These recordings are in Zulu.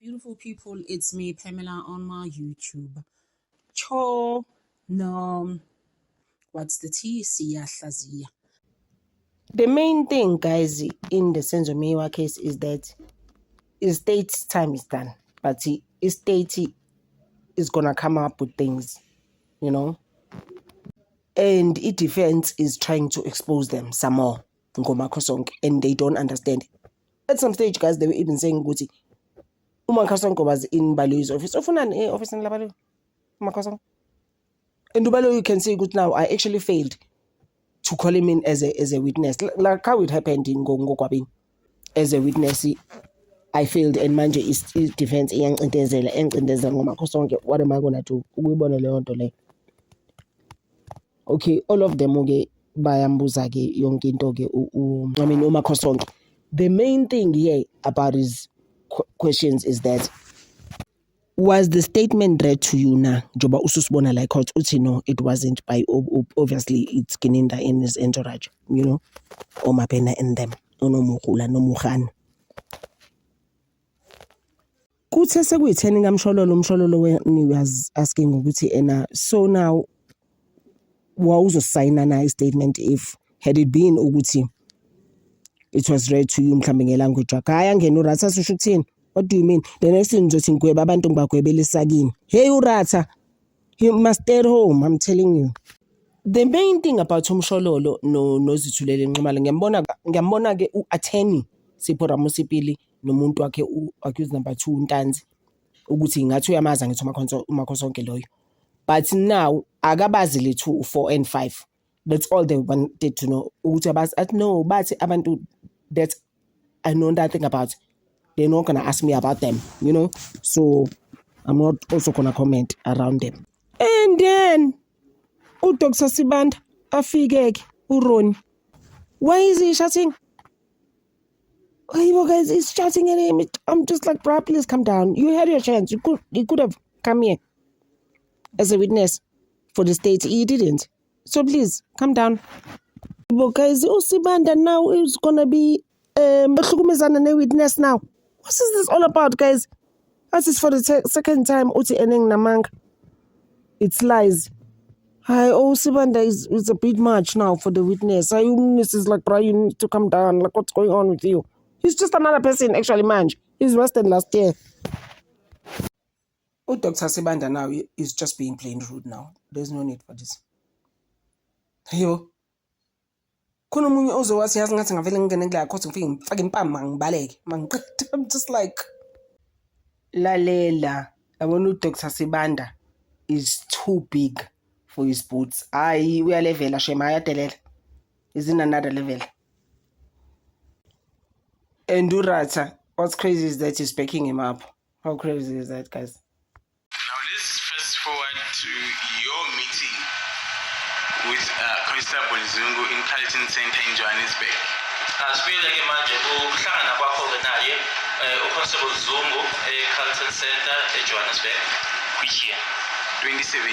Beautiful people, it's me, Pamela, on my YouTube. Cho, no, what's the T? Siyahlazia. The main thing, guys, in the Senzo Mewa case is that state's time is done, but state is gonna come up with things, and defense is trying to expose them some more, and they don't understand. At some stage, guys, they were even saying, "Guti, Umakosongo was in Balu's office. Often an office in Labalu, Umakosongo." And Dubalo, you can see, good now, I actually failed to call him in as a witness, like how it happened in Gongo Kwabin. As a witness, I failed, and manje is defense young and what am I gonna do? Okay, all of them bayambuzake yonke into ke uMakhosonke. The main thing here about his questions is that, was the statement read to you now? Joba ususibona like how no, it wasn't. By obviously it's Kininda in his entourage, or Mapena in them, no Muhan. Kuthe sekuyitheni umshololo when was asking ukuthi so now wawuzosayina na statement if had it been ukuthi it was read to you mhlambe ngelanguage yakho hayi angena uratha sisho ukuthini. What do you mean? The next thing ngizothi ngigweba abantu ngibagwebelisa kini. Hey uratha, you must stay at home, I'm telling you. The main thing about umshololo noZithulele Nxumalo ngiyambona ke uattorney Sipho Ramusipili nomuntu wakhe accused number 2 Ntanzi ukuthi ngathi uyamaza ngithi uMakhosonke loyo. But now akabazi le 2, 4 and 5. That's all they wanted to know. Ukuthi no, but abantu that I know nothing about, they're not gonna ask me about them, So I'm not also gonna comment around them. And then Dr. Sibanda afike uRoni. Why is he shouting? You guys, he's shouting at him. I'm just like, bro, please come down. You had your chance. You could have come here as a witness for the state. He didn't. So please come down. Guys, Sibanda now is gonna be a witness now. What is this all about, guys? That is for the second time. Uti eneng namang. It's lies. Hi, Sibanda is a bit much now for the witness. This is like, bro, you need to come down. Like, what's going on with you? He's just another person, actually, man. He's worse than last year. Dr. Sibanda now is just being plain rude now. There's no need for this. Yo. I'm just like, Lalela. I want Dr. Sibanda is too big for his boots. We are level. Shemaya is in another level. And Durata, what's crazy is that he's picking him up. How crazy is that, guys? Now let's fast forward to your meeting with Constable Zungu in Carlton Center in Johannesburg. Sibuyele-ke manje ukuhlangana kwakho-ke naye uConstable Zungu eCarlton Center eJohannesburg. Which year? 2017.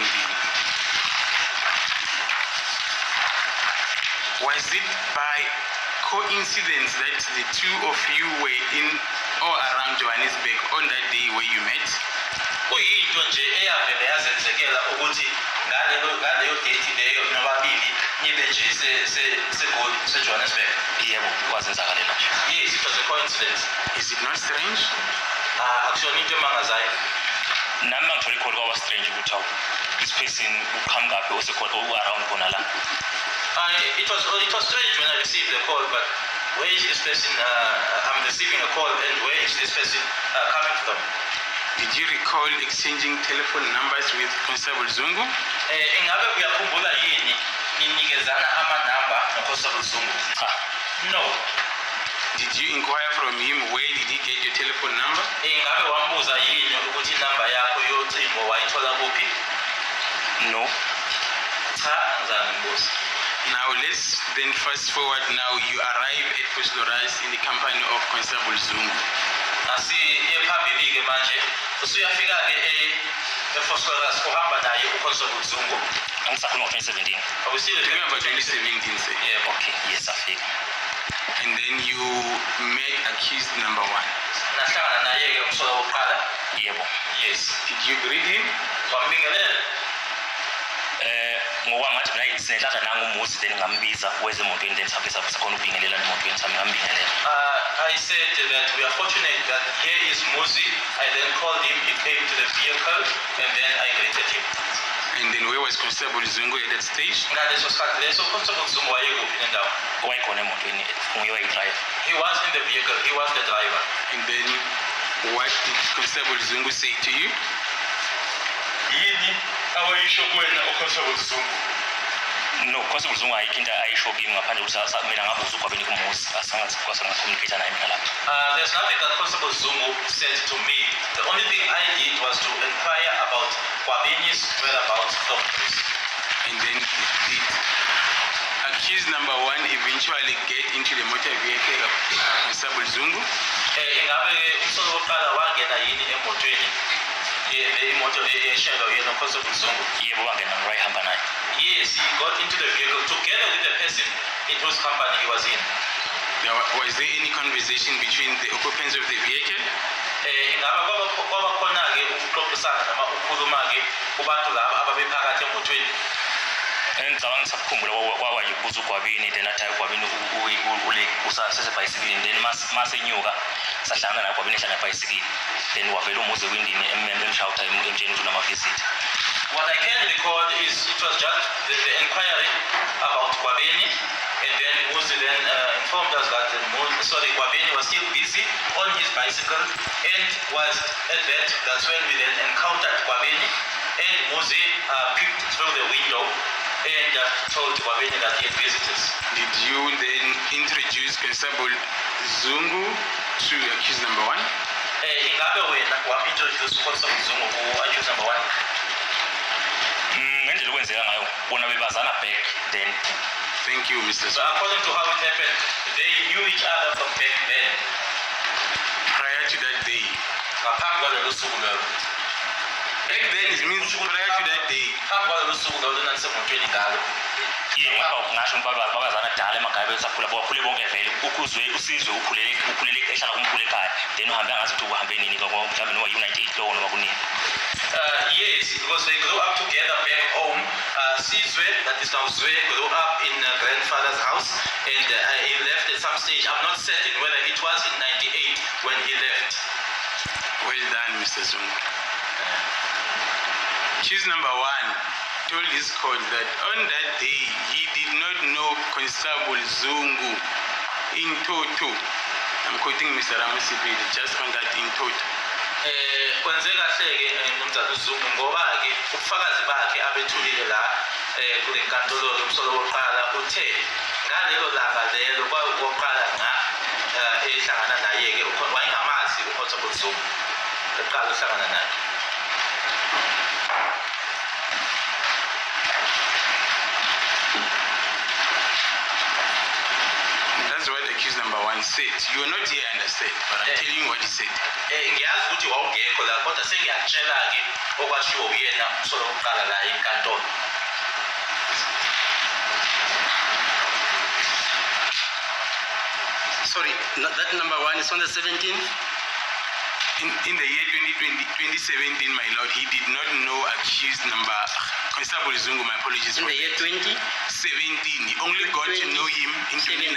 Was it by coincidence that the two of you were in or around Johannesburg on that day where you met? Kuyinto nje eyavele yazenzekela ukuthi ngaleyo date leyo nobabili nibe nje seJohannesburg. Yebo, kwazenzakalela nje. Yes, it was a coincidence. Is it not strange? Actually, into emangazayo. Nami ngithole khona kwaba strange ukuthi this person come back also called around khona la. It was strange when I received the call, but where is this person? I'm receiving a call, and where is this person coming from? Did you recall exchanging telephone numbers with Constable Zungu? Ingabe uyakhumbula yini ninikezana amanamba noConstable Zungu? No. Did you inquire from him where did he get your telephone number? Ingabe wambuza yini ukuthi inamba yakho yocingo wayithola kuphi? No. Cha, ngizangibuza. Now let's then fast forward. Now you arrive at Fosloras in the company of Constable Zungu. Asi ephambili-ke manje usuyafika-ke eFosloras uhamba naye uConstable Zungu. Angisakhuluma ngo-2017. Talking about 2017, sir. Yeah, okay, yes, afika. And then you met accused number 1. Nahlangana naye-ke umsola wokuqala. case. Did you greet him? Wambingelela. Ngoba ngathi mina sinenhlanhla nangumuzi then ngambiza weze emotweni then sabe sakhona ukubingelela emotweni sami ngambingelela. I said that we are fortunate that here is Muzi. I then called him, he came to the vehicle, and then I greeted him. And then where was Constable Zungu at that stage? Ngaleso sikhathi leso Constable Zungu wayekuphi nendawo? Wayekhona emotweni nguye wayidrayiva. He was in the vehicle, he was the driver. And then what did Constable Zungu say to you? Yini awayisho kuwena uConstable Zungu? No, Constable Zungu ayikho into ayisho kimi ngaphandle ukuthi mina ngabuza uGwabeni kumuzi communicate naye mina lapha. There's nothing that Constable Zungu said to me. The only thing I did was to inquire about Gwabeni's whereabouts from prison. And then did accused number one eventually get into the motor vehicle of Constable Zungu? Ingabe umsolo wokuqala wangena yini emotweni? Imoto eshayelwa uyena Constable Zungu. Yebo wangena wayehamba naye. Yes, he got into the vehicle together with the person in whose company he was in. Was there any conversation between the occupants of the vehicle? Ingaba kwaba khona-ke ukuxoxisana noma ukukhuluma-ke kubantu laba ababephakathi emotweni? Ngicabanga ngisakukhumbula wawayibuza uGwabeni then athi uGwabeni usasebhayisikilini then masenyuka sahlangana naye uGwabeni ehlala ngebhayisikili then wavela umuzi ewindini emshawuta emtsheni ukuthi unama-visit. What I can recall is it was just the inquiry about Gwabeni, and then Muzi then informed us that Gwabeni was still busy on his bicycle and was at that's when we then encountered Gwabeni, and Muzi peeped through the window and told Gwabeni that he had visitors. Did you then introduce Constable Zungu to accused number one? Ingabe wena wam-introduce Constable Zungu ku-accused number one? Ngendlela kwenzeka ngayo bona bebazana back then. Thank you, Mr. So Zungu. according to how it happened, they knew each other from back then. Prior to that day. Ngaphambi kwalelo suku lelo. Back then it means prior to that day. Ngaphambi kwalelo suku lelo nanisemotweni ngalo. Yebo ngasho babazana dala emakhaya besakhula bakhule bonke vele ukuzwe usizwe ukhulele ehlala kumkhulu ekhaya then uhambe angazi ukuthi uhambe nini mhlawumbe noma u-98 lowo noma kunini. Yes, because they grew up together back home. Sizwe, that is now Zwe, grew up in grandfather's house, and he left at some stage. I'm not certain whether it was in 98 when he left. Well done, Mr. Zungu. Accused number one told his court that on that day he did not know Constable Zungu in toto. I'm quoting Mr. Ramasipedi, just on that in toto. Kwenzeka hle-ke nomzana uZungu ngoba-ke ubufakazi bakhe abethulile la kule nkantolo yomsolo wokuqala uthe ngalelo langa lelo kwawokuqala ehlangana naye-ke wayengamazi uConstable Zungu eqala uhlangana naye. That's what accused number one said. You are not here, understand, but I'm telling you what he said. Ngiyazi ukuthi wawungekho la kodwa sengiyakutshela-ke okwashiwo uyena umsolo wokuqala la enkantolo. Sorry, that number one is on the 17th? In the year 2017, my lord, he did not know accused number Constable Zungu, my apologies. In the year 2017? 17. He only got to know him in 2019.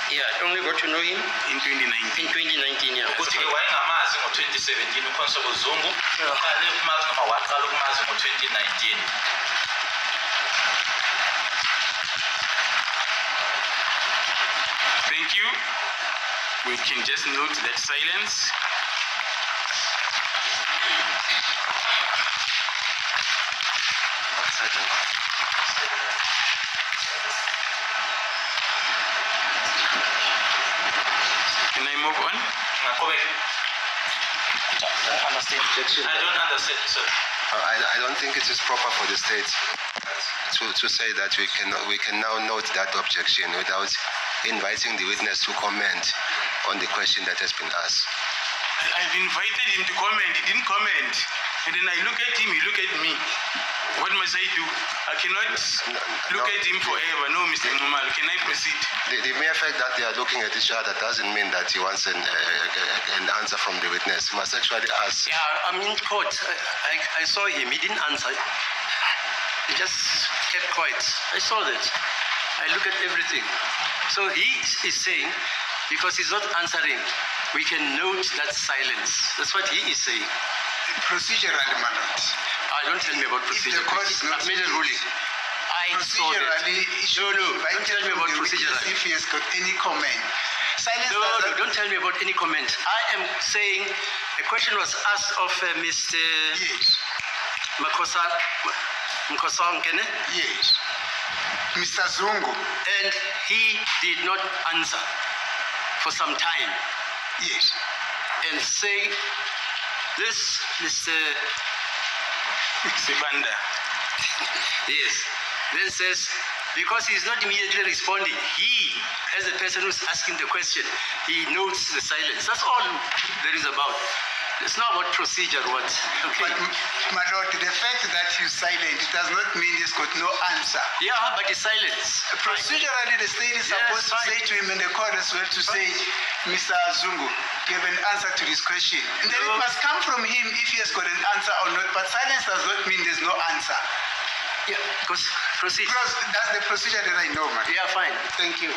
Yeah, only got to know him in 2019. in 2019, yeah. Ukuthi-ke wayengamazi ngo-2017 uConstable Zungu, uqale ukumazi noma waqala ukumazi ngo-2019. Thank you. We can just note that silence. Can I move on? I don't understand, sir. I don't think it is proper for the state to say that we can now note that objection without inviting the witness to comment on the question that has been asked. I've invited him to comment. He didn't comment. And then I look at him, he look at me. What must I do? I cannot look at him forever. No, Mr. Mumal, can I proceed? The mere fact that they are looking at each other doesn't mean that he wants an answer from the witness. He must actually ask. Yeah, I'm in court. I saw him. He didn't answer. He just kept quiet. I saw that. I look at everything. So he is saying, because he's not answering, we can note that silence. That's what he is saying. Procedurally, my lord. Don't tell me about procedure. If the court is not I've made a ruling. I saw that. Procedurally, Don't tell me about procedure. If he has got any comment. Silence No, doesn't- don't tell me about any comment. I am saying a question was asked of Mr. Yes, Mkosankene, yes. Mr. Zungu, and he did not answer for some time. yes. And say, this Mr. Sibanda. Yes, then says, because he's not immediately responding, he, as a person who's asking the question, he notes the silence. That's all there is about. It's not about procedure, what? Okay. But, my lord, the fact that he's silent does not mean he's got no answer. Yeah, but it's silence. Procedurally, the state is Yes, supposed to fine. say to him in the court as well to say, Mr. Zungu, give an answer to this question. And then No. it must come from him if he has got an answer or not. But silence does not mean there's no answer. Yeah, because proceed. Because that's the procedure that I know, man. Yeah, fine. Thank you.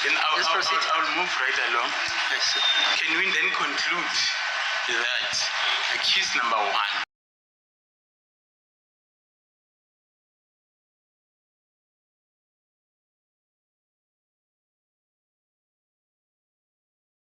Then Let's proceed. I'll move right along. Yes, sir. Can we then conclude that accused number one